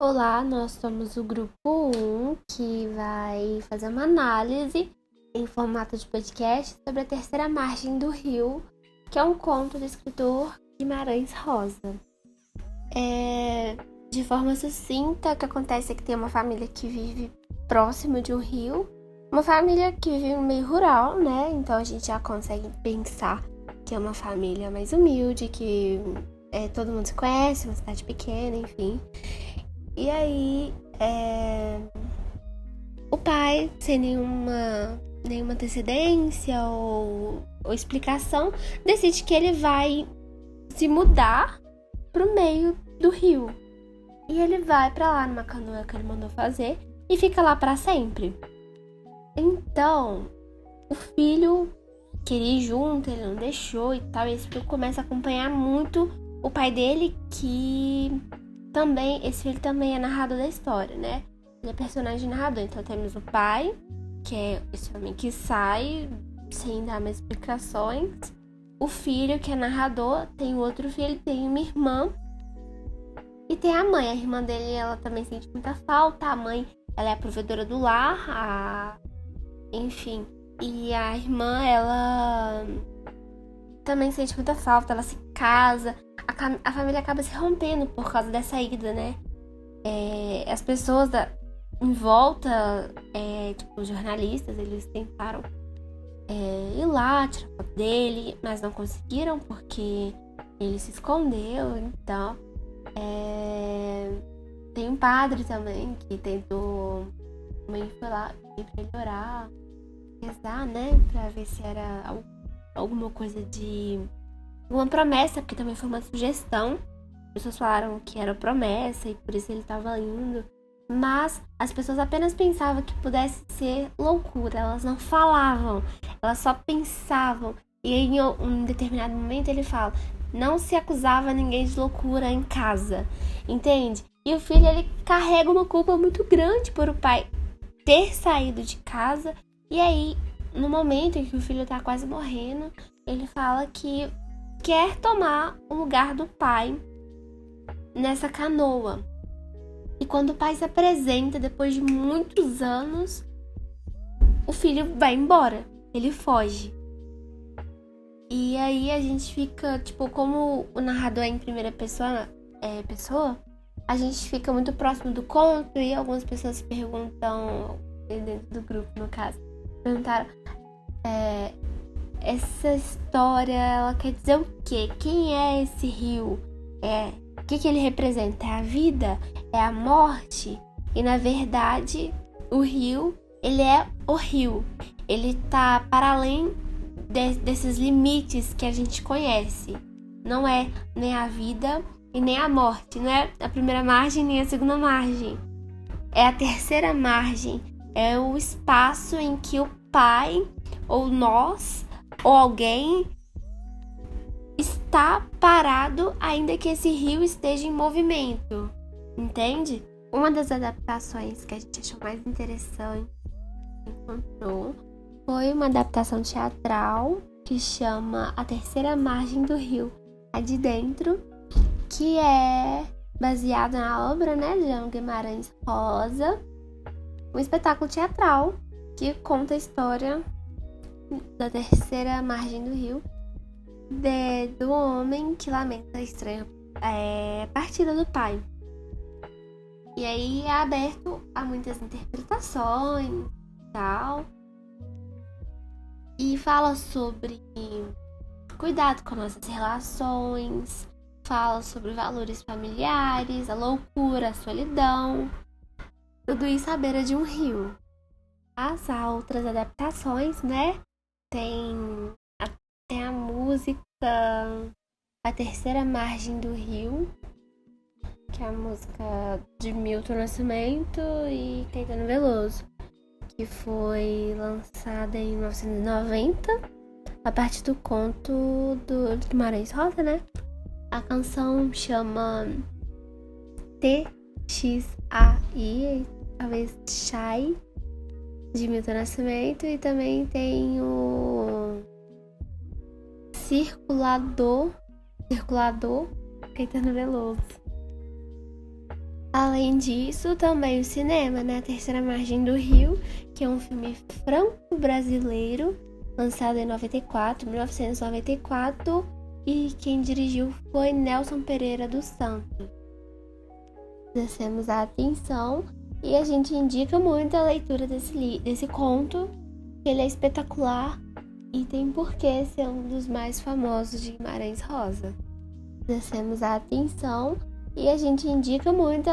Olá, nós somos o grupo 1, que vai fazer uma análise em formato de podcast sobre a terceira margem do rio, que é um conto do escritor Guimarães Rosa. De forma sucinta, o que acontece é que tem uma família que vive próximo de um rio, uma família que vive no meio rural, né? Então a gente já consegue pensar que é uma família mais humilde, que todo mundo se conhece, uma cidade pequena, enfim. E aí, o pai, sem nenhuma antecedência ou explicação, decide que ele vai se mudar pro meio do rio. E ele vai pra lá numa canoa que ele mandou fazer e fica lá pra sempre. Então, o filho queria ir junto, ele não deixou e tal. E esse filho começa a acompanhar muito o pai dele, esse filho também é narrador da história, né? Ele é personagem narrador. Então temos o pai, que é esse homem que sai sem dar mais explicações. O filho, que é narrador. Tem o outro filho, tem uma irmã. E tem a mãe. A irmã dele, ela também sente muita falta. A mãe, ela é a provedora do lar. Enfim. E a irmã, ela também sente muita falta. Ela se casa. A família acaba se rompendo por causa dessa ida, né? As pessoas em volta, os jornalistas, eles tentaram ir lá, tirar foto dele, mas não conseguiram porque ele se escondeu. Então, tem um padre também que tentou, também foi lá pra ele orar, rezar, né? Pra ver se era alguma coisa de uma promessa, porque também foi uma sugestão. As pessoas falaram que era promessa e por isso ele estava indo. Mas as pessoas apenas pensavam que pudesse ser loucura. Elas não falavam, elas só pensavam. E em um determinado momento ele fala: não se acusava ninguém de loucura em casa, entende? E o filho, ele carrega uma culpa muito grande por o pai ter saído de casa. E aí, no momento em que o filho tá quase morrendo, ele fala que quer tomar o lugar do pai nessa canoa. E quando o pai se apresenta, depois de muitos anos, o filho vai embora. Ele foge. E aí a gente fica, como o narrador é em primeira pessoa, a gente fica muito próximo do conto. E algumas pessoas perguntam, dentro do grupo, no caso, perguntaram: essa história, ela quer dizer o quê? Quem é esse rio? O que ele representa? É a vida? É a morte? E na verdade, o rio, ele é o rio. Ele tá para além desses limites que a gente conhece. Não é nem a vida e nem a morte. Não é a primeira margem nem a segunda margem. É a terceira margem. É o espaço em que o pai, ou nós, ou alguém está parado, ainda que esse rio esteja em movimento, entende? Uma das adaptações que a gente achou mais interessante que encontrou foi uma adaptação teatral que chama A Terceira Margem do Rio, a de dentro, que é baseada na obra, né, de João Guimarães Rosa, um espetáculo teatral que conta a história da terceira margem do rio, do homem que lamenta a estranha partida do pai. E aí é aberto a muitas interpretações e tal. E fala sobre cuidado com nossas relações, fala sobre valores familiares, a loucura, a solidão. Tudo isso à beira de um rio. As outras adaptações, né? Tem a música A Terceira Margem do Rio, que é a música de Milton Nascimento e Caetano Veloso, que foi lançada em 1990 a partir do conto do Guimarães Rosa, né? A canção chama TXAI, talvez Chai, de Milton Nascimento, e também tem o Circulador, Caetano Veloso. Além disso, também o cinema, né? A Terceira Margem do Rio, que é um filme franco-brasileiro, lançado em 1994, e quem dirigiu foi Nelson Pereira dos Santos. Agradecemos a atenção e a gente indica muito a leitura desse conto, que ele é espetacular e tem por que ser um dos mais famosos de Guimarães Rosa. Agradecemos a atenção e a gente indica muito a